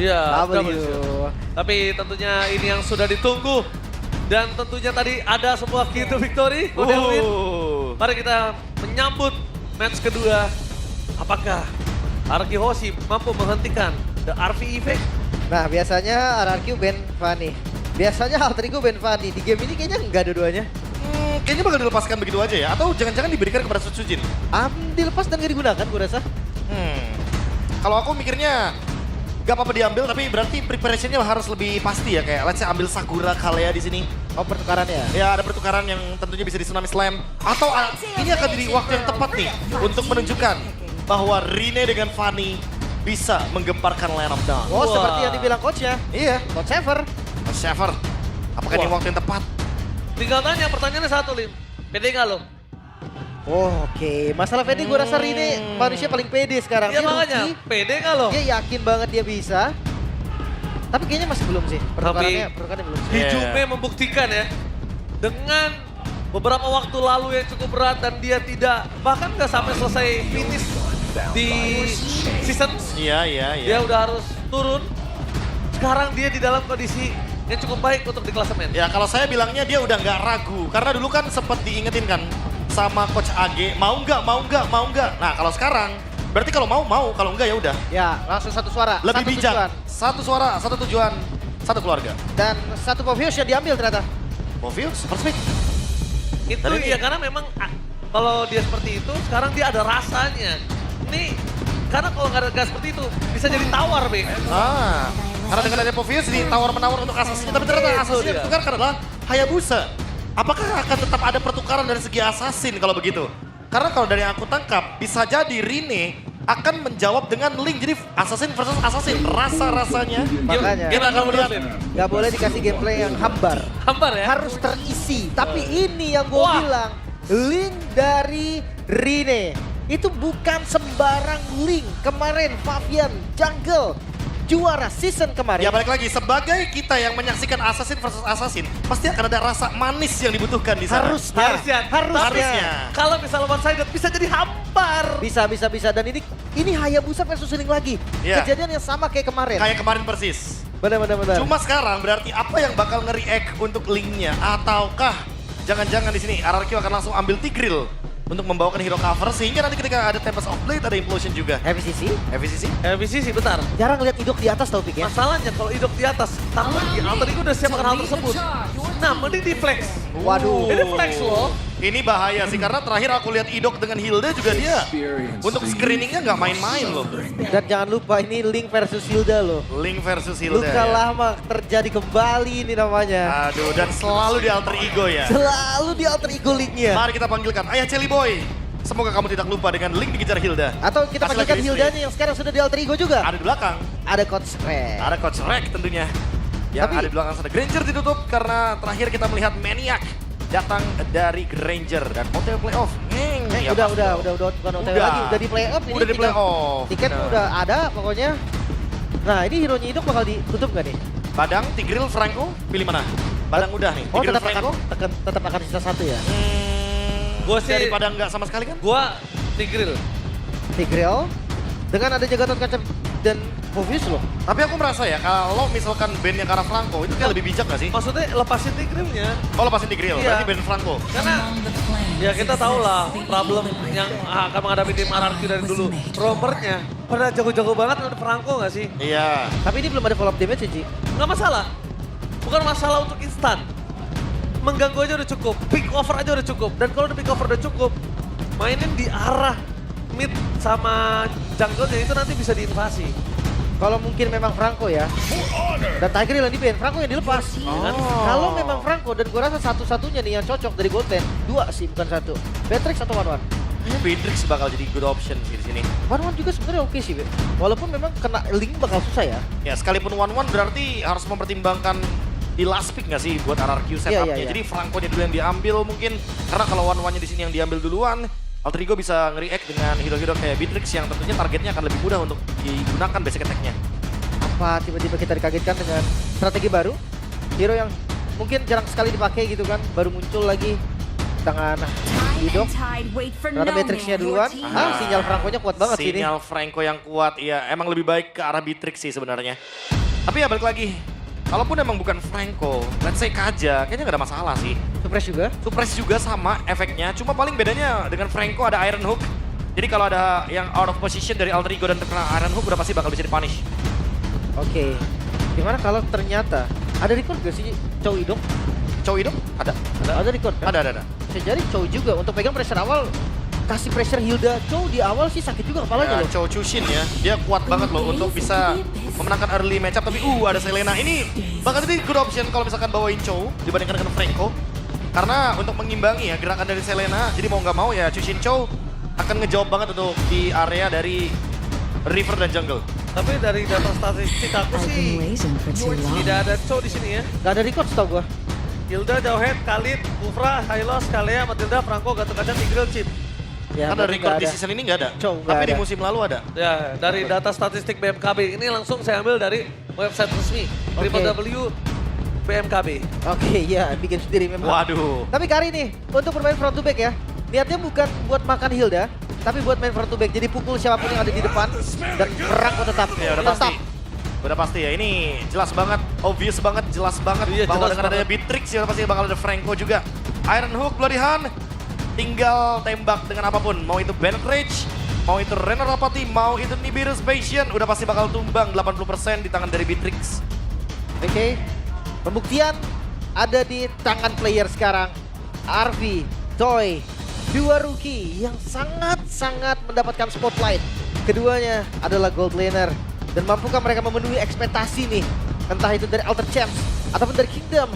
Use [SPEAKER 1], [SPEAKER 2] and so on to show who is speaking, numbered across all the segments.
[SPEAKER 1] Iya,
[SPEAKER 2] W.
[SPEAKER 1] tapi tentunya ini yang sudah ditunggu. Dan tentunya tadi ada sebuah key to victory, model win. Mari kita menyambut match kedua. Apakah Arki Hoshi mampu menghentikan The RV Effect?
[SPEAKER 2] Nah, biasanya RRQ ban Fanny. Biasanya Alter Ego ban Fanny. Di game ini kayaknya enggak dua-duanya.
[SPEAKER 3] Kayaknya bakal dilepaskan begitu aja ya? Atau jangan-jangan diberikan kepada Sujin?
[SPEAKER 2] Dilepas dan gak digunakan gue rasa.
[SPEAKER 3] Kalau aku mikirnya gak apa-apa diambil, tapi berarti preparationnya harus lebih pasti ya. Kayak let's say ambil Sakura Kalea di sini.
[SPEAKER 2] Oh, pertukarannya.
[SPEAKER 3] Ya ada pertukaran yang tentunya bisa di Tsunami Slam. Atau ini akan jadi waktu yang tepat nih untuk menunjukkan bahwa Rine dengan Fanny bisa menggemparkan Land of Dawn.
[SPEAKER 2] Oh, seperti yang dibilang coachnya.
[SPEAKER 3] Iya.
[SPEAKER 2] Coach Sever.
[SPEAKER 3] Shaver, apakah ini waktu yang tepat?
[SPEAKER 1] Tinggal tanya, pertanyaannya satu, Lim. Pede nggak lo?
[SPEAKER 2] Oh, oke. Masalah pede gue rasa Rine manusia paling pede sekarang.
[SPEAKER 1] Iya
[SPEAKER 2] Dia
[SPEAKER 1] makanya,
[SPEAKER 2] rookie,
[SPEAKER 1] pede nggak lo?
[SPEAKER 2] dia yakin banget dia bisa. Tapi kayaknya masih belum sih. Pertukarannya belum sih.
[SPEAKER 1] Hijume membuktikan ya. Dengan beberapa waktu lalu yang cukup berat dan dia tidak, bahkan nggak sampai selesai finish di season.
[SPEAKER 3] Iya.
[SPEAKER 1] Dia udah harus turun. Sekarang dia di dalam kondisi yang cukup baik untuk di klasemen.
[SPEAKER 3] Ya kalau saya bilangnya dia udah nggak ragu. Karena dulu kan sempat diingetin kan sama Coach AG, mau nggak. Nah kalau sekarang, berarti kalau mau, kalau enggak ya udah.
[SPEAKER 2] Ya, langsung satu suara.
[SPEAKER 3] Lebih
[SPEAKER 2] satu
[SPEAKER 3] bijak.
[SPEAKER 2] tujuan.
[SPEAKER 3] Satu suara, satu tujuan, satu keluarga.
[SPEAKER 2] Dan satu Povius yang diambil ternyata.
[SPEAKER 3] Movius, first pick.
[SPEAKER 1] Itu
[SPEAKER 3] Tadi
[SPEAKER 1] ya karena memang kalau dia seperti itu, sekarang dia ada rasanya. Ini karena kalau nggak ada gas seperti itu, bisa jadi tawar, Bek.
[SPEAKER 3] Karena dengan ada Povius di tawar-menawar untuk asasnya, tapi ternyata asasnya
[SPEAKER 1] dia.
[SPEAKER 3] ditukar adalah Hayabusa. Apakah akan tetap ada pertukaran dari segi assassin kalau begitu? Karena kalau dari yang aku tangkap, bisa jadi Rine akan menjawab dengan Link. Jadi assassin versus assassin, rasa-rasanya.
[SPEAKER 2] Makanya.
[SPEAKER 3] Kita akan melihat.
[SPEAKER 2] Gak boleh dikasih gameplay yang hambar.
[SPEAKER 1] Hambar ya?
[SPEAKER 2] Harus terisi. Tapi ini yang gue
[SPEAKER 1] Wah.
[SPEAKER 2] bilang. Link dari Rine. Itu bukan sembarang Link. Kemarin Fabian Jungle. Juara season kemarin.
[SPEAKER 3] Ya balik lagi, sebagai kita yang menyaksikan assassin versus assassin, pasti akan ada rasa manis yang dibutuhkan di sana.
[SPEAKER 2] Harusnya.
[SPEAKER 3] Harusnya.
[SPEAKER 1] Kalau misalnya one sided bisa jadi hambar.
[SPEAKER 2] Bisa. Dan ini Hayabusa versus Link lagi.
[SPEAKER 3] Iya.
[SPEAKER 2] Kejadian yang sama kayak kemarin.
[SPEAKER 3] Kayak kemarin persis.
[SPEAKER 2] Benar.
[SPEAKER 3] Cuma sekarang berarti apa yang bakal nge-react untuk Link-nya? Ataukah jangan-jangan di sini RRQ akan langsung ambil Tigreal untuk membawakan hero cover, sehingga nanti ketika ada Tempest of Blade ada Implosion juga.
[SPEAKER 2] FCC.
[SPEAKER 1] FVC sih bentar.
[SPEAKER 2] Jarang lihat Idok di atas tau Pik ya.
[SPEAKER 1] Masalahnya kalau Idok di atas, tambah lagi Alter Ego udah siapkan hal tersebut. Nah, mending di flex.
[SPEAKER 2] Waduh.
[SPEAKER 1] Ini flex loh.
[SPEAKER 3] Ini bahaya sih, karena terakhir aku lihat Idok dengan Hilda juga dia untuk screeningnya nggak main-main loh.
[SPEAKER 2] Dan jangan lupa ini Link versus Hilda loh.
[SPEAKER 3] Link versus Hilda.
[SPEAKER 2] Luka
[SPEAKER 3] ya.
[SPEAKER 2] lama terjadi kembali ini namanya.
[SPEAKER 3] Aduh, dan selalu di alter ego ya.
[SPEAKER 2] Selalu di alter ego Linknya.
[SPEAKER 3] Mari kita panggilkan Ayah Celi Boy. Semoga kamu tidak lupa dengan Link dikejar Hilda.
[SPEAKER 2] Atau kita
[SPEAKER 3] Hasil
[SPEAKER 2] panggilkan
[SPEAKER 3] lagi
[SPEAKER 2] Hildanya yang sekarang sudah di alter ego juga.
[SPEAKER 3] Ada di belakang.
[SPEAKER 2] Ada Coach Rek.
[SPEAKER 3] Ada Coach Rek tentunya. Yang
[SPEAKER 2] Tapi-
[SPEAKER 3] ada di belakang sana. Granger ditutup karena terakhir kita melihat Maniac datang dari Granger dan OTW playoff. Ya,
[SPEAKER 2] udah bukan OTW
[SPEAKER 3] Udah.
[SPEAKER 2] lagi, udah di playoff ini.
[SPEAKER 3] Udah di
[SPEAKER 2] tinggal-
[SPEAKER 3] playoff.
[SPEAKER 2] Tiket
[SPEAKER 3] Benar.
[SPEAKER 2] udah ada pokoknya. Nah ini hero-nya Idok bakal ditutup gak nih?
[SPEAKER 3] Badang, Tigreal, Franco, pilih mana? Badang udah nih.
[SPEAKER 2] Oh
[SPEAKER 3] Tigreal,
[SPEAKER 2] tetap
[SPEAKER 3] Franco.
[SPEAKER 2] akan sisa satu ya.
[SPEAKER 1] Gua sih-
[SPEAKER 3] Daripada nggak sama sekali kan?
[SPEAKER 1] Gua Tigreal.
[SPEAKER 2] Tigreal dengan ada Jagatot Kaca dan Povius loh.
[SPEAKER 3] Tapi aku merasa ya, kalau misalkan bandnya Kara Franco itu kayak lebih bijak nggak sih?
[SPEAKER 1] Maksudnya lepasin Tigrealnya.
[SPEAKER 3] Oh lepasin Tigreal,
[SPEAKER 1] Iya.
[SPEAKER 3] berarti band Franco.
[SPEAKER 1] Karena ya kita tahu lah problem yang akan menghadapi tim RRQ dari dulu. Romernya pada jago-jago banget ada Franco nggak sih?
[SPEAKER 3] Iya.
[SPEAKER 2] Tapi ini belum ada follow up damage sih, Ci.
[SPEAKER 1] Nggak masalah. Bukan masalah untuk instan. Mengganggu aja udah cukup. Pick over aja udah cukup. Dan kalau udah pick over udah cukup, mainin di arah mid sama jungle-nya itu nanti bisa diinvasi.
[SPEAKER 2] Kalau mungkin memang Franco ya. Dan Tigreal yang di-ban, Franco yang dilepas. Kan? Kalau memang Franco dan gue rasa satu-satunya nih yang cocok dari gold lane, dua sih bukan satu. Beatrix atau One-One.
[SPEAKER 3] Beatrix bakal jadi good option sih di sini.
[SPEAKER 2] One-One juga sebenarnya oke sih, Be. Walaupun memang kena Link bakal susah ya.
[SPEAKER 3] Ya sekalipun 1-1 berarti harus mempertimbangkan di last pick nggak sih buat RRQ setupnya.
[SPEAKER 2] iya.
[SPEAKER 3] Jadi Franco-nya dulu yang diambil mungkin. Karena kalau 1-1-nya di sini yang diambil duluan, Alter Ego bisa nge-react dengan hero-hero kayak Beatrix yang tentunya targetnya akan lebih mudah untuk digunakan basic attack-nya.
[SPEAKER 2] Apa tiba-tiba kita dikagetkan dengan strategi baru? Hero yang mungkin jarang sekali dipakai gitu kan, baru muncul lagi di tangan Idok. Karena Matrixnya duluan. Sinyal Franco-nya kuat banget sih ini.
[SPEAKER 3] Sinyal Franco yang kuat, iya. Emang lebih baik ke arah Beatrix sih sebenarnya. Tapi ya balik lagi, kalaupun emang bukan Franco, let's say Kaja, kayaknya gak ada masalah sih.
[SPEAKER 2] Suppress juga.
[SPEAKER 3] Suppress juga sama efeknya, cuma paling bedanya dengan Franco ada Iron Hook. Jadi kalau ada yang out of position dari Alter Ego dan terkena Iron Hook udah pasti bakal bisa dipunish.
[SPEAKER 2] Oke. Gimana kalau ternyata ada record gak sih Chow Idok?
[SPEAKER 3] Chow Idok? Ada.
[SPEAKER 2] Ada record kan?
[SPEAKER 3] Ada.
[SPEAKER 2] Bisa jadi Chow juga untuk pegang pressure awal. Kasih pressure Hilda Chow di awal sih sakit juga kepalanya
[SPEAKER 3] Ya,
[SPEAKER 2] loh.
[SPEAKER 3] Chow Chushin ya, dia kuat banget loh untuk bisa memenangkan early matchup. Tapi ada Selena, ini bahkan ini good option kalau misalkan bawain Chow dibandingkan dengan Franco. Karena untuk mengimbangi ya gerakan dari Selena, jadi mau nggak mau ya Chushin Chow akan ngejawab banget untuk di area dari River dan Jungle.
[SPEAKER 1] Tapi dari data statistik aku sih tidak ada Chow di sini ya.
[SPEAKER 2] Gak ada record setahu gua.
[SPEAKER 1] Hilda, Jauhead, Khalid, Kufra, Hylos, Kalea, Matilda, Franco, Gatot Kaca, Tigreal, Chip.
[SPEAKER 2] Ya,
[SPEAKER 3] Karena
[SPEAKER 2] berarti
[SPEAKER 3] record
[SPEAKER 2] nggak
[SPEAKER 3] di
[SPEAKER 2] ada.
[SPEAKER 3] season ini nggak ada.
[SPEAKER 2] Chow nggak
[SPEAKER 3] Tapi di
[SPEAKER 2] ada.
[SPEAKER 3] musim lalu ada.
[SPEAKER 1] Ya, dari data statistik BMKB ini langsung saya ambil dari website resmi
[SPEAKER 2] Oke.
[SPEAKER 1] www.bmkb.
[SPEAKER 2] Oke, ya bikin sendiri memang.
[SPEAKER 3] Waduh.
[SPEAKER 2] Tapi kali ini untuk bermain front to back ya, niatnya bukan buat makan Hilda, tapi buat main front to back. Jadi pukul siapapun yang ada di depan dan Franco tetap.
[SPEAKER 3] Ya udah pasti. Udah pasti ya, ini jelas banget, obvious banget, jelas banget
[SPEAKER 1] Iya,
[SPEAKER 3] bahwa
[SPEAKER 1] jelas
[SPEAKER 3] dengan adanya
[SPEAKER 1] banget.
[SPEAKER 3] Beatrix ya udah pasti bakal ada Franco juga. Iron Hook, Bloody Hand, tinggal tembak dengan apapun. Mau itu Bennett Rage, mau itu Renner Rapati, mau itu Nibiru's Passion, udah pasti bakal tumbang 80% di tangan dari Beatrix.
[SPEAKER 2] Oke, pembuktian ada di tangan player sekarang. Arvi, Toy, dua rookie yang sangat-sangat mendapatkan spotlight. Keduanya adalah gold laner. Dan mampukah mereka memenuhi ekspektasi nih? Entah itu dari Alter Champs ataupun dari Kingdom.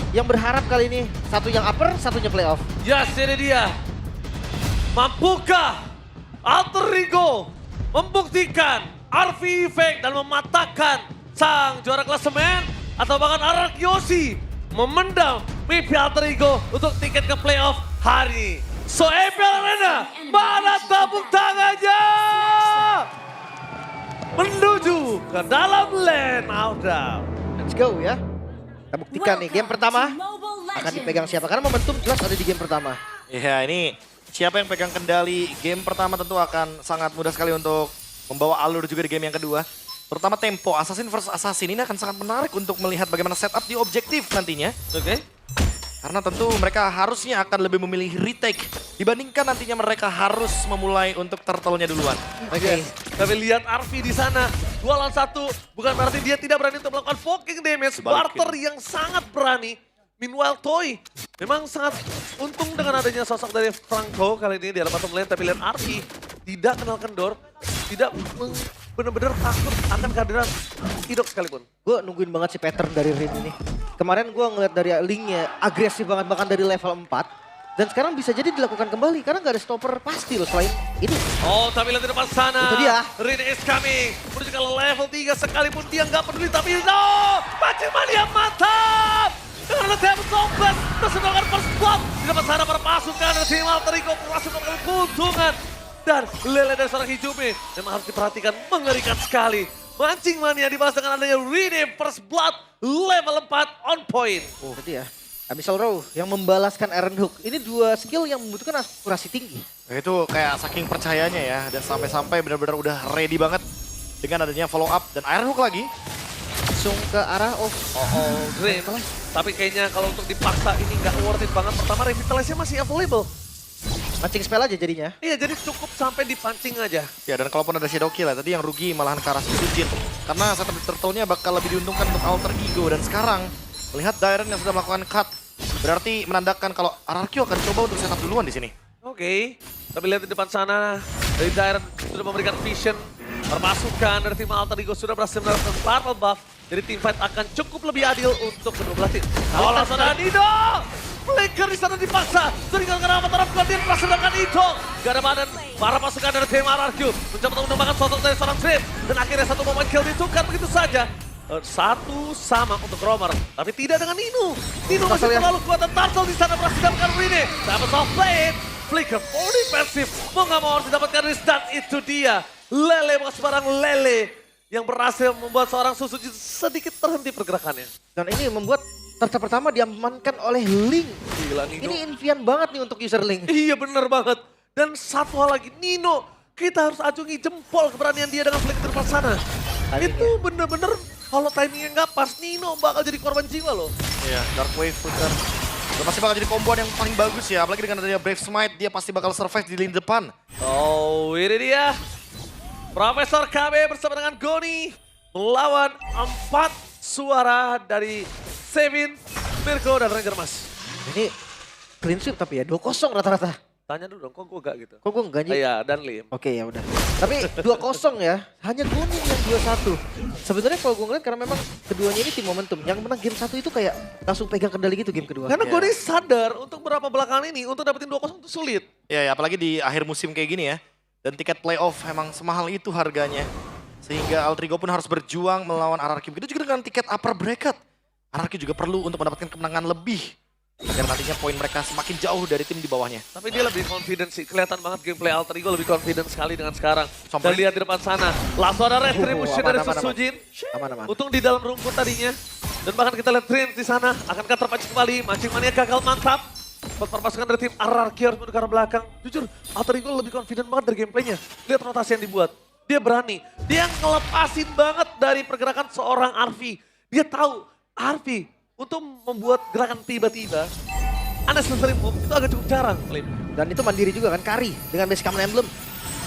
[SPEAKER 2] Yang berharap kali ini satu yang upper, satunya playoff.
[SPEAKER 1] Yes, ini dia. Mampukah Alter Ego membuktikan RV Effect dan mematahkan sang juara klasemen? Atau bahkan Ararkyoshi memendam mimpi Alter Ego untuk tiket ke playoff hari ini. So, EPL Arena, mana tepuk tangannya? Menuju ke dalam lane outdown.
[SPEAKER 2] Let's go ya. Kita buktikan nih, game pertama akan dipegang siapa? Karena momentum jelas ada di game pertama.
[SPEAKER 3] Ya ini siapa yang pegang kendali game pertama tentu akan sangat mudah sekali untuk membawa alur juga di game yang kedua. Terutama tempo, Assassin versus Assassin ini akan sangat menarik untuk melihat bagaimana setup di objektif nantinya.
[SPEAKER 1] Oke.
[SPEAKER 3] Karena tentu mereka harusnya akan lebih memilih retake dibandingkan nantinya mereka harus memulai untuk turtle-nya duluan.
[SPEAKER 2] Oke.
[SPEAKER 1] Tapi lihat Arvi di sana, 2 lawan 1. Bukan berarti dia tidak berani untuk melakukan poking damage.
[SPEAKER 3] Sebalikin.
[SPEAKER 1] Barter yang sangat berani. Meanwhile Toy memang sangat untung dengan adanya sosok dari Franco kali ini di dalam bottom lane. Tapi lihat Arvi tidak kenal kendor, tidak benar-benar takut akan kehadiran Idok sekalipun.
[SPEAKER 2] Gue nungguin banget si pattern dari Rin ini. Kemarin gue ngeliat dari linknya agresif banget bahkan dari level 4. Dan sekarang bisa jadi dilakukan kembali karena nggak ada stopper pasti loh selain ini.
[SPEAKER 1] Oh, tapi lihat di depan sana.
[SPEAKER 2] Itu dia.
[SPEAKER 1] Rin is coming. Menuju ke level 3 sekalipun dia nggak peduli. Tapi no! Pancing mania mantap! Dengan ada table kompleks. Terus melakukan first blood. Di depan sana para pasukan dari tim Alter Ego berhasil melakukan keuntungan. Dan lele dari seorang Hijumi. Memang harus diperhatikan, mengerikan sekali. Mancing mania dibalas dengan adanya Rename first blood level 4 on point.
[SPEAKER 2] Jadi ya, Abyssal Row yang membalaskan Iron Hook. Ini dua skill yang membutuhkan akurasi tinggi.
[SPEAKER 3] Itu kayak saking percayanya ya, dan sampai-sampai benar-benar udah ready banget dengan adanya follow up dan Iron Hook lagi.
[SPEAKER 2] Langsung ke arah
[SPEAKER 1] Green. Tapi kayaknya kalau untuk dipaksa ini nggak worth it banget. Pertama Revitalize-nya masih available.
[SPEAKER 2] mancing spell aja jadinya.
[SPEAKER 1] Iya, jadi cukup sampai dipancing aja.
[SPEAKER 3] Ya dan kalaupun ada Shadow Kill ya, tadi yang rugi malahan ke arah Sujin. Karena setup turtle-nya bakal lebih diuntungkan untuk Alter Ego. Dan sekarang, melihat Dairen yang sudah melakukan cut, berarti menandakan kalau Ararkyo akan coba untuk setup duluan di sini.
[SPEAKER 1] Oke, tapi lihat di depan sana, dari Dairen sudah memberikan vision. Permasukan dari tim Alter Ego sudah berhasil mendapatkan purple buff. Jadi tim fight akan cukup lebih adil untuk kedua belah tim. Kalau langsung ada Nido! Flicker di sana dipaksa. Terikat karena taraf Guardian berhasil melakukan itu. Gak ada badan. Para pasukan dari tim Ararkyo mencoba untuk mengembangkan sosok dari seorang Swift. Dan akhirnya satu momen kill ditukar begitu saja. Satu sama untuk Romer. Tapi tidak dengan Nino. Nino masih terlalu kuat dan Turtle di sana berhasil mendapatkan Rene. Dapat soft plate. Flicker full defensive. Mau gak mau harus didapatkan restart. Itu dia. Lele bukan sembarang Lele. Yang berhasil membuat seorang Susuji sedikit terhenti pergerakannya.
[SPEAKER 2] Dan ini membuat Target pertama diamankan oleh Ling.
[SPEAKER 1] Gila Nino.
[SPEAKER 2] Ini impian banget nih untuk user Ling.
[SPEAKER 1] Iya bener banget. Dan satu hal lagi, Nino. Kita harus acungi jempol keberanian dia dengan flick terpas sana.
[SPEAKER 2] Timingnya.
[SPEAKER 1] Itu bener-bener kalau timingnya nggak pas, Nino bakal jadi korban jiwa loh.
[SPEAKER 3] Iya, Dark Wave putar. Udah pasti bakal jadi komboan yang paling bagus ya. Apalagi dengan adanya Brave Smite, dia pasti bakal survive di lini depan.
[SPEAKER 1] Oh, ini dia. Profesor KB bersama dengan Goni melawan 4 suara dari Sevin, Mirko, dan Ranger Mas.
[SPEAKER 2] Ini clean sweep tapi ya 2-0 rata-rata.
[SPEAKER 1] Tanya dulu dong, kok gue gak gitu?
[SPEAKER 2] Kok gue enggak nih?
[SPEAKER 1] Iya, dan Lim.
[SPEAKER 2] Oke ya udah. Tapi 2-0 ya. Hanya Goni yang 2-1. Sebenarnya kalau gue ngeliat karena memang keduanya ini tim momentum. Yang menang game 1 itu kayak langsung pegang kendali gitu game kedua.
[SPEAKER 1] Karena
[SPEAKER 3] Iya.
[SPEAKER 1] Goni sadar untuk beberapa belakangan ini untuk dapetin 2-0 itu sulit.
[SPEAKER 3] Ya, apalagi di akhir musim kayak gini ya. Dan tiket playoff emang semahal itu harganya. Sehingga Altrigo pun harus berjuang melawan RRQ. Begitu juga dengan tiket upper bracket. RRQ juga perlu untuk mendapatkan kemenangan lebih. Agar nantinya poin mereka semakin jauh dari tim di bawahnya.
[SPEAKER 1] Tapi dia lebih confident sih. Kelihatan banget gameplay Alter Ego lebih confident sekali dengan sekarang. Dan
[SPEAKER 3] Sampai-
[SPEAKER 1] lihat di depan sana. Langsung ada retribution
[SPEAKER 2] aman,
[SPEAKER 1] dari
[SPEAKER 2] aman, aman.
[SPEAKER 1] Susujin.
[SPEAKER 2] Aman-aman.
[SPEAKER 1] Untung di dalam rumput tadinya. Dan bahkan kita lihat Dreams di sana. Akankah terpancing kembali? Mancing mania gagal mantap. Perpasukan dari tim RRQ harus menuju ke arah belakang. Jujur, Alter Ego lebih confident banget dari gameplaynya. Lihat rotasi yang dibuat. Dia berani. Dia ngelepasin banget dari pergerakan seorang Arvi. Dia tahu Arvi untuk membuat gerakan tiba-tiba. Unnecessary move itu agak cukup jarang, Lim.
[SPEAKER 2] Dan itu mandiri juga kan, Kari dengan base command emblem.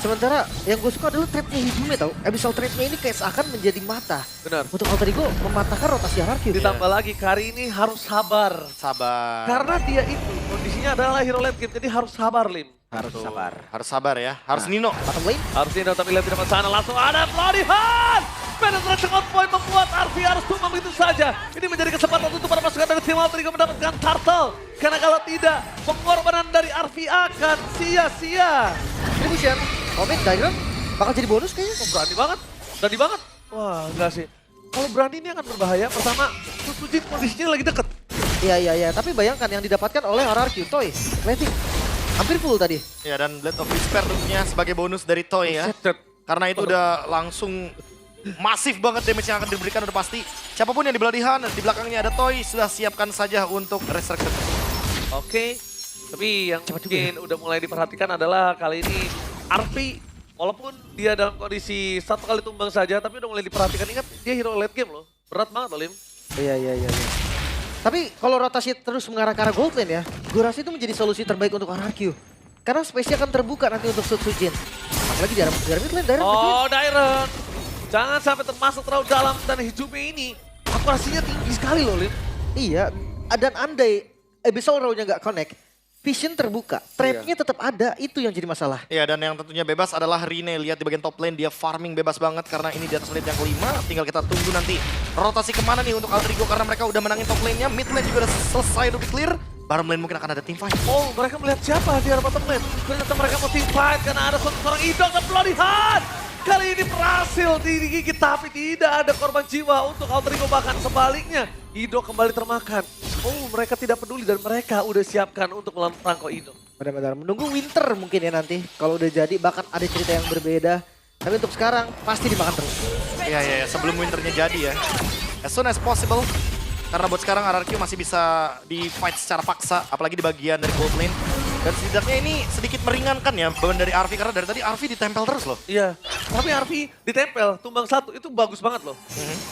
[SPEAKER 2] Sementara yang gue suka adalah trapnya Hidume tau. Abyssal trapnya ini kayak seakan menjadi mata.
[SPEAKER 1] Benar.
[SPEAKER 2] Untuk Alter Ego mematahkan rotasi RRQ.
[SPEAKER 1] Ditambah lagi, Kari ini harus sabar.
[SPEAKER 3] Sabar.
[SPEAKER 1] Karena dia itu kondisinya adalah hero late game, jadi harus sabar, Lim.
[SPEAKER 2] Harus
[SPEAKER 3] Tuh,
[SPEAKER 2] sabar.
[SPEAKER 3] Harus sabar ya. Harus Nino.
[SPEAKER 2] Bottom lane.
[SPEAKER 1] Harus ini tapi lihat di depan sana langsung ada Bloodihan. Penetrasi on point membuat Arvi harus tumbang begitu saja. Ini menjadi kesempatan untuk para pasukan dari tim Alter Ego mendapatkan turtle. Karena kalau tidak, pengorbanan dari Arvi akan sia-sia.
[SPEAKER 2] Distribution. Komit, Dairon. Bakal jadi bonus kayaknya.
[SPEAKER 1] Oh, berani banget. Berani banget. Wah, enggak sih. Kalau berani ini akan berbahaya. Pertama, Susujin kondisinya lagi deket.
[SPEAKER 2] Iya. Tapi bayangkan yang didapatkan oleh RRQ. Toy. Letting. Hampir full tadi.
[SPEAKER 3] Ya, dan Blade of Despair tentunya sebagai bonus dari Toy ya.
[SPEAKER 1] Set.
[SPEAKER 3] Karena itu udah langsung masif banget damage yang akan diberikan udah pasti. Siapapun yang di Bloodihan, di belakangnya ada Toy, sudah siapkan saja untuk Resurrection.
[SPEAKER 1] Oke. Tapi yang
[SPEAKER 2] Cepat juga
[SPEAKER 1] mungkin udah mulai diperhatikan adalah kali ini Arvi. Walaupun dia dalam kondisi satu kali tumbang saja, tapi udah mulai diperhatikan. Ingat, dia hero late game loh. Berat banget loh, Lim.
[SPEAKER 2] Iya. Tapi kalau rotasi terus mengarah ke arah gold lane ya, gue rasa itu menjadi solusi terbaik untuk RRQ. Karena space-nya akan terbuka nanti untuk Susujin. Apalagi di arah mid lane, Dairon.
[SPEAKER 1] Oh, Dairon. Jangan sampai termasuk terlalu dalam dan Hijume ini. Akurasinya tinggi sekali loh, Lim.
[SPEAKER 2] Iya, dan andai Abyssal Row-nya nggak connect, vision terbuka, trap-nya tetap ada, itu yang jadi masalah.
[SPEAKER 3] Ya, dan yang tentunya bebas adalah Rine. Lihat di bagian top lane, dia farming bebas banget karena ini di atas lane yang kelima. Tinggal kita tunggu nanti rotasi kemana nih untuk Alter Ego karena mereka udah menangin top lane-nya. Mid lane juga udah selesai, udah clear. Bottom lane mungkin akan ada team fight.
[SPEAKER 1] Oh, mereka melihat siapa di arah bottom lane. Ternyata mereka mau team fight karena ada seorang idol dan Bloodihan. Kali ini berhasil digigit tapi tidak ada korban jiwa untuk Alter Ego, bahkan sebaliknya. Ido kembali termakan. Oh, mereka tidak peduli dan mereka udah siapkan untuk melawan perangko Ido.
[SPEAKER 2] Benar-benar menunggu winter mungkin ya nanti. Kalau udah jadi bahkan ada cerita yang berbeda. Tapi untuk sekarang pasti dimakan terus.
[SPEAKER 3] Iya, sebelum winternya jadi ya. As soon as possible. Karena buat sekarang RRQ masih bisa di fight secara paksa, apalagi di bagian dari gold lane. Dan setidaknya ini sedikit meringankan ya beban dari Arvi, karena dari tadi Arvi ditempel terus loh.
[SPEAKER 1] Iya, tapi Arvi ditempel, tumbang satu, itu bagus banget loh.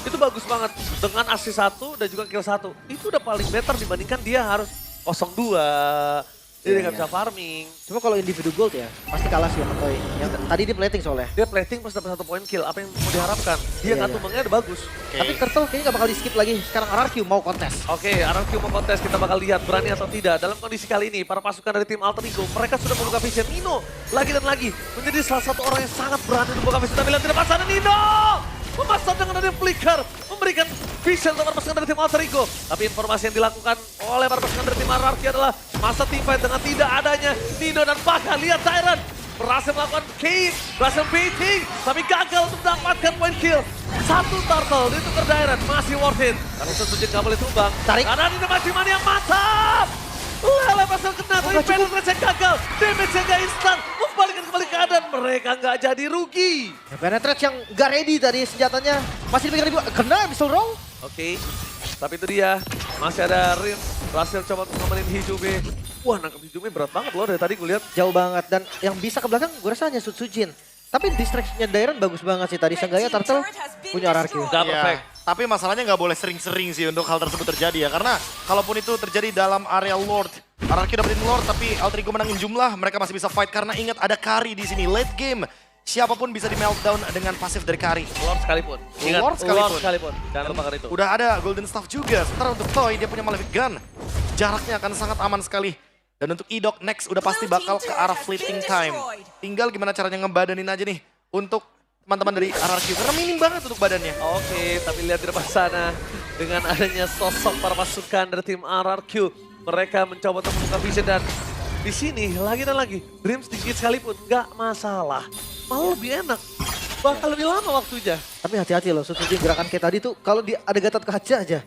[SPEAKER 1] Itu bagus banget, dengan assist 1 dan juga kill 1. Itu udah paling better dibandingkan dia harus 0-2. Dia nggak bisa farming.
[SPEAKER 2] Cuma kalau individu gold ya, pasti kalah sih sama Toy. Yang tadi dia plating soalnya.
[SPEAKER 1] Dia plating pas dapat 1 point kill, apa yang mau diharapkan? Dia
[SPEAKER 2] Iya,
[SPEAKER 1] nggak
[SPEAKER 2] iya.
[SPEAKER 1] tumbangnya udah bagus.
[SPEAKER 2] Tapi Turtle kayaknya gak bakal di skip lagi. Sekarang RRQ mau kontes.
[SPEAKER 1] Oke, RRQ mau kontes, kita bakal lihat berani atau tidak. Dalam kondisi kali ini, para pasukan dari tim Alter Ego, mereka sudah membuka vision. Nino, lagi dan lagi, menjadi salah satu orang yang sangat berani membuka vision. Tapi lihat di depan sana, Nino! Memasang dengan ada flicker, memberikan vision untuk para pasukan dari tim Alter Ego. Tapi informasi yang dilakukan oleh para pasukan dari tim RRQ adalah masa team fight dengan tidak adanya Nino dan bahkan lihat Tyrant berhasil melakukan kill, berhasil baiting, tapi gagal untuk mendapatkan point kill. 1 turtle ditukar Tyrant, masih worth it. Tapi Susujin gak boleh tumbang.
[SPEAKER 2] Tarik.
[SPEAKER 1] Karena Nino masih mania mantap. Lele pasal kena, tapi penetrasi gagal. Damage-nya gak instan, membalikkan kembali keadaan. Mereka gak jadi rugi.
[SPEAKER 2] Penetrate yang gak ready tadi senjatanya. Masih dipegang di bawah. Kena Abyssal Row.
[SPEAKER 1] Oke, tapi itu dia. Masih ada Rin, berhasil coba ngamenin Hijube. Wah, nangkep Hijube berat banget loh dari tadi gue lihat.
[SPEAKER 2] Jauh banget dan yang bisa ke belakang gue rasa hanya Sutsujin. Tapi distraction-nya Dairon bagus banget sih tadi. Seenggaknya Turtle punya RRQ.
[SPEAKER 1] Udah perfect.
[SPEAKER 3] Tapi masalahnya nggak boleh sering-sering sih untuk hal tersebut terjadi ya. Karena kalaupun itu terjadi dalam area Lord, RRQ dapetin Lord tapi Alter Ego menangin jumlah, mereka masih bisa fight karena ingat ada Kari di sini. Late game, siapapun bisa di meltdown dengan pasif dari Kari.
[SPEAKER 1] Lord sekalipun. Ingat,
[SPEAKER 3] Lord sekalipun.
[SPEAKER 1] Lord sekalipun. Jangan lupakan itu.
[SPEAKER 3] Udah ada Golden Staff juga. Sementara untuk Toy, dia punya Malefic Gun. Jaraknya akan sangat aman sekali. Dan untuk Idok next udah pasti bakal ke arah Fleeting Time. Tinggal gimana caranya ngebadanin aja nih untuk teman-teman dari RRQ. Karena minim banget untuk badannya.
[SPEAKER 1] Oke, tapi lihat di depan sana. Dengan adanya sosok para pasukan dari tim RRQ. Mereka mencoba untuk membuka vision dan di sini lagi dan lagi. Dream sedikit sekalipun nggak masalah. Malah lebih enak. Bakal lebih lama waktunya.
[SPEAKER 2] Tapi hati-hati loh, Sutsujin gerakan kayak tadi tuh kalau ada Gatot kaca aja.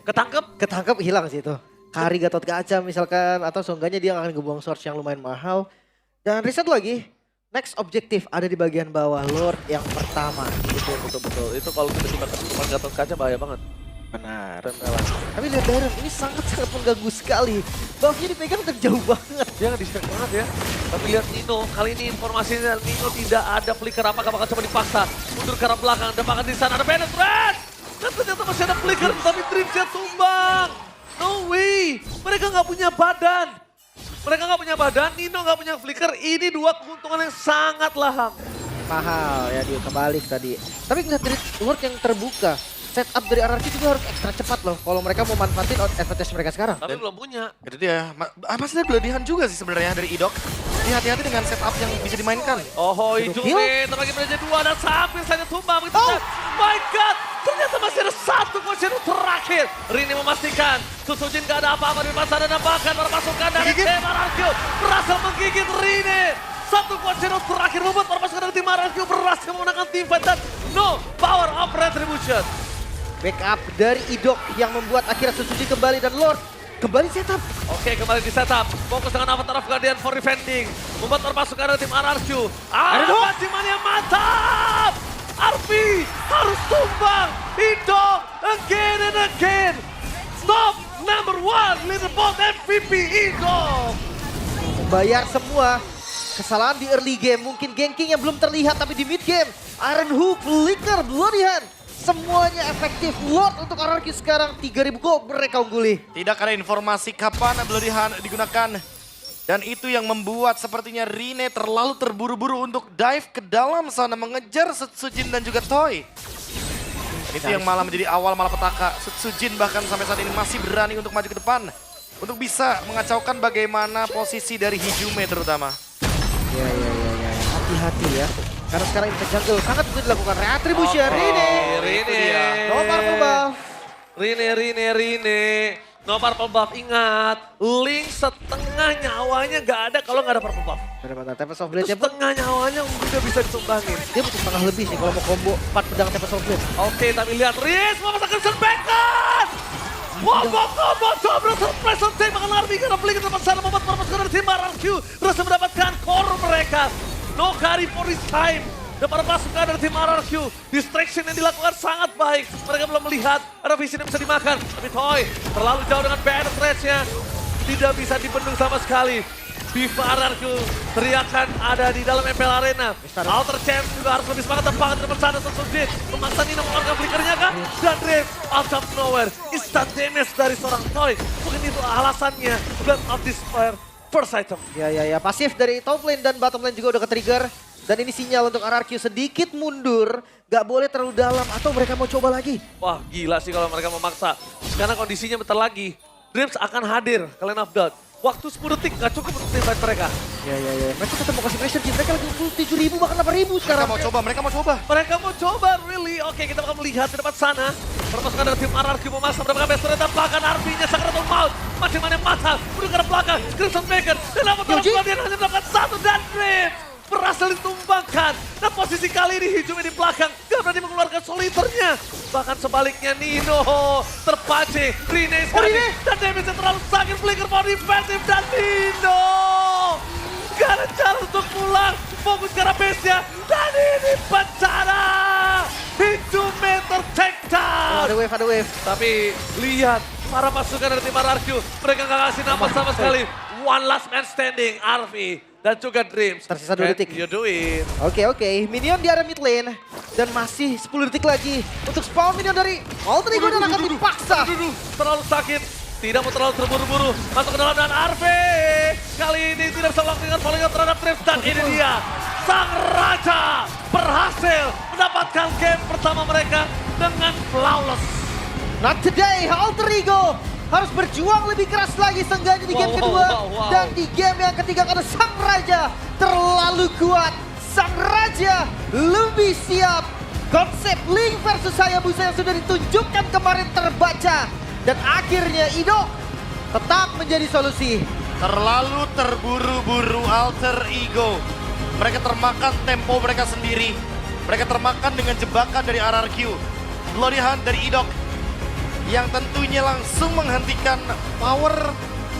[SPEAKER 2] Ketangkep hilang sih itu. Kari Gatot kaca misalkan atau seenggaknya dia akan ngebuang source yang lumayan mahal. Dan reset lagi. Next objektif ada di bagian bawah, Lord yang pertama.
[SPEAKER 1] Betul. Itu kalau tiba-tiba ketutupan Gatot kaca bahaya banget.
[SPEAKER 2] Benar.
[SPEAKER 1] Tempelan.
[SPEAKER 2] Tapi lihat Dairon, ini sangat-sangat mengganggu sekali. Buffnya dipegang terjauh banget.
[SPEAKER 1] Dia nge-distract banget ya. Tapi lihat Nino, kali ini informasinya Nino tidak ada flicker. Apakah bakal coba dipaksa? Mundur ke arah belakang, depankan di sana ada penetrate. Dan ternyata masih ada flicker, tapi Dreamsnya tumbang. No way, mereka nggak punya badan. Nino nggak punya flicker. Ini dua keuntungan yang sangat laham.
[SPEAKER 2] Mahal ya dia kebalik tadi. Tapi ngeliat dari Lord yang terbuka. Setup dari RRQ juga harus ekstra cepat loh. Kalau mereka mau manfaatin advantage mereka sekarang.
[SPEAKER 1] Tapi belum punya.
[SPEAKER 3] Itu dia. Masih ada kelebihan juga sih sebenarnya dari Idok. Jadi hati-hati dengan setup yang bisa dimainkan.
[SPEAKER 1] Oh,
[SPEAKER 2] Itu
[SPEAKER 1] Hijube terbagi menjadi dua dan hampir saja tumbang. Begitu kan? My God, ternyata masih ada satu posisi terakhir. Rini memastikan Sutsujin gak ada apa-apa di pasar dan bahkan para pasukan dari tim RRQ berhasil menggigit Rini. Satu posisi terakhir membuat para pasukan dari tim RRQ berhasil memenangkan tim fight dan no power of retribution.
[SPEAKER 2] Backup dari Idok yang membuat akhirnya Sutsujin kembali dan Lord kembali setup.
[SPEAKER 1] Oke, kembali di setup. Fokus dengan Avatar of Guardian for defending. Membuat para pasukan dari tim RRQ. Pancingan yang mantap. Arfi harus tumbang. Idok again and again. Top number one leaderboard MVP Idok.
[SPEAKER 2] Membayar semua kesalahan di early game. Mungkin ganking yang belum terlihat tapi di mid game. Iron Hook, Flicker, Bloody Hand. Semuanya efektif. Lord untuk RRQ sekarang 3000 gold mereka ungguli.
[SPEAKER 3] Tidak ada informasi kapan Bloody Hand digunakan. Dan itu yang membuat sepertinya Rine terlalu terburu-buru untuk dive ke dalam sana mengejar Sutsujin dan juga Toy. Dan itu yang malah menjadi awal malapetaka. Sutsujin bahkan sampai saat ini masih berani untuk maju ke depan. Untuk bisa mengacaukan bagaimana posisi dari Hijube terutama.
[SPEAKER 2] Ya. Hati-hati ya. Karena sekarang Impact Jungle sangat mudah dilakukan retribution. Rine. No purple buff.
[SPEAKER 1] Rine. No purple buff, ingat. Link setengah nyawanya gak ada kalau gak ada purple buff.
[SPEAKER 2] Benar-benar Tempest of
[SPEAKER 1] Itu
[SPEAKER 2] Blade
[SPEAKER 1] setengah nyawanya udah bisa ditumbangin.
[SPEAKER 2] dia butuh setengah lebih sih kalau mau combo 4 pedang Tempest of Blade.
[SPEAKER 1] Oke, tapi lihat Riz memasang Crimson Bacon. Combo Cobra surprise attack makan Arby karena beli ke tempat sana membuat para pasukan dari tim RRQ berhasil mendapatkan core mereka. No carry for his time. Dan para pasukan dari tim RRQ, distraction yang dilakukan sangat baik. Mereka belum melihat ada vision yang bisa dimakan. Tapi Toy terlalu jauh dengan banner threats-nya. Tidak bisa dibendung sama sekali. Viva RRQ teriakan ada di dalam MPL Arena. Alter Chance juga harus lebih semangat tepat di depan sana. Sutsujin memaksa Nino mengeluarkan flickernya kah? Dan Dream out of nowhere. Instant damage dari seorang Toy. Mungkin itu alasannya. Blood of Despair. First item.
[SPEAKER 2] Ya. Pasif dari top lane dan bottom lane juga udah ke-trigger. Dan ini sinyal untuk RRQ sedikit mundur. Gak boleh terlalu dalam atau mereka mau coba lagi.
[SPEAKER 1] Wah gila sih kalau mereka memaksa. Karena kondisinya bentar lagi. Dreams akan hadir ke Lane of Doubt. Waktu 10 detik gak cukup untuk tim fight mereka.
[SPEAKER 2] Ya. Mereka tetap mau kasih pressure. Mereka lagi 7.000 bahkan 8.000 sekarang.
[SPEAKER 3] Mereka mau coba.
[SPEAKER 1] Mereka mau coba, really? Oke, kita akan melihat di depan sana. Perpasukan dari tim RRQ memasang mendapatkan best ternyata bahkan RP-nya Sakratul Maut. Macam-macam yang matang, menuju ke belakang, Crimson Bacon. Dan apa dia hanya mendapatkan satu dan Dreams berhasil ditumbangkan. Dan posisi kali ini Hijube di belakang, gak berani mengeluarkan soliternya. Bahkan sebaliknya Nino terpancing, Rine sekali. Dan damage-nya terlalu sakit, flicker for defensive dan Nino. Gak ada cara untuk pulang, fokus ke arah base-nya. Dan ini bencana. Hijube ter-take down.
[SPEAKER 2] Ada wave.
[SPEAKER 1] Tapi lihat para pasukan dari tim RRQ. Mereka nggak kasih nafas sama sekali. One last man standing, Arvi dan juga Dreams.
[SPEAKER 2] Tersisa 2 detik.
[SPEAKER 1] You do it.
[SPEAKER 2] Oke, minion di area mid lane. Dan masih 10 detik lagi untuk spawn minion dari Alter Ego dan akan dipaksa.
[SPEAKER 1] Terlalu sakit. Tidak mau terlalu terburu-buru. Masuk ke dalam dan Arvi. Kali ini tidak bisa melakukan falling out terhadap Dreams. Dan ini dia. Sang Raja berhasil mendapatkan game pertama mereka dengan flawless.
[SPEAKER 2] Not today, Alter Ego harus berjuang lebih keras lagi seenggaknya di game kedua. Dan di game yang ketiga karena Sang Raja terlalu kuat. Sang Raja lebih siap. Konsep Link versus Hayabusa yang sudah ditunjukkan kemarin terbaca. Dan akhirnya Ido tetap menjadi solusi.
[SPEAKER 3] Terlalu terburu-buru Alter Ego. Mereka termakan tempo mereka sendiri. Mereka termakan dengan jebakan dari RRQ. Bloody Hunt dari Idok. Yang tentunya langsung menghentikan power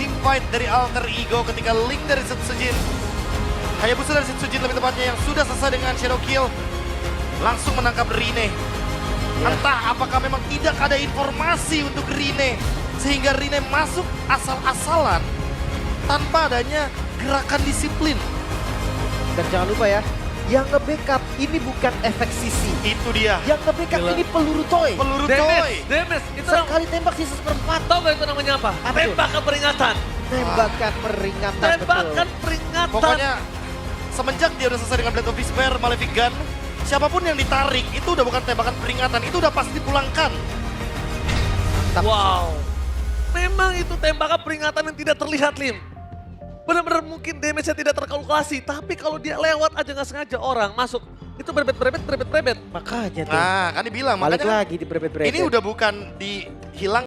[SPEAKER 3] team fight dari Alter Ego ketika Link dari Setsujin. Hayabusa dari Setsujin lebih tepatnya yang sudah selesai dengan Shadow Kill. Langsung menangkap Rine. Entah apakah memang tidak ada informasi untuk Rine. Sehingga Rine masuk asal-asalan tanpa adanya gerakan disiplin.
[SPEAKER 2] Dan jangan lupa ya, yang nge-backup ini bukan efek sisi.
[SPEAKER 3] Itu dia.
[SPEAKER 2] Yang nge-backup
[SPEAKER 1] Gila.
[SPEAKER 2] ini peluru toy.
[SPEAKER 3] Peluru toy.
[SPEAKER 1] Damage. Itu
[SPEAKER 2] Sekali tembak sisa seperempat.
[SPEAKER 1] tahu gak itu namanya apa?
[SPEAKER 2] Apa tuh?
[SPEAKER 1] Tembakan peringatan.
[SPEAKER 2] Tembakan peringatan,
[SPEAKER 1] Tembakan
[SPEAKER 2] betul.
[SPEAKER 1] peringatan.
[SPEAKER 3] Pokoknya semenjak dia udah selesai dengan Blade of Despair, Malefic Gun, siapapun yang ditarik itu udah bukan tembakan peringatan, itu udah pasti dipulangkan.
[SPEAKER 1] Wow. Memang itu tembakan peringatan yang tidak terlihat, Lim. Benar-benar mungkin damage-nya tidak terkalkulasi. Tapi kalau dia lewat aja nggak sengaja orang masuk. Itu berebet-berebet.
[SPEAKER 2] Makanya tuh.
[SPEAKER 3] Nah, kan dibilang,
[SPEAKER 2] Balik
[SPEAKER 3] makanya
[SPEAKER 2] lagi di berebet-berebet.
[SPEAKER 3] ini udah bukan dihilang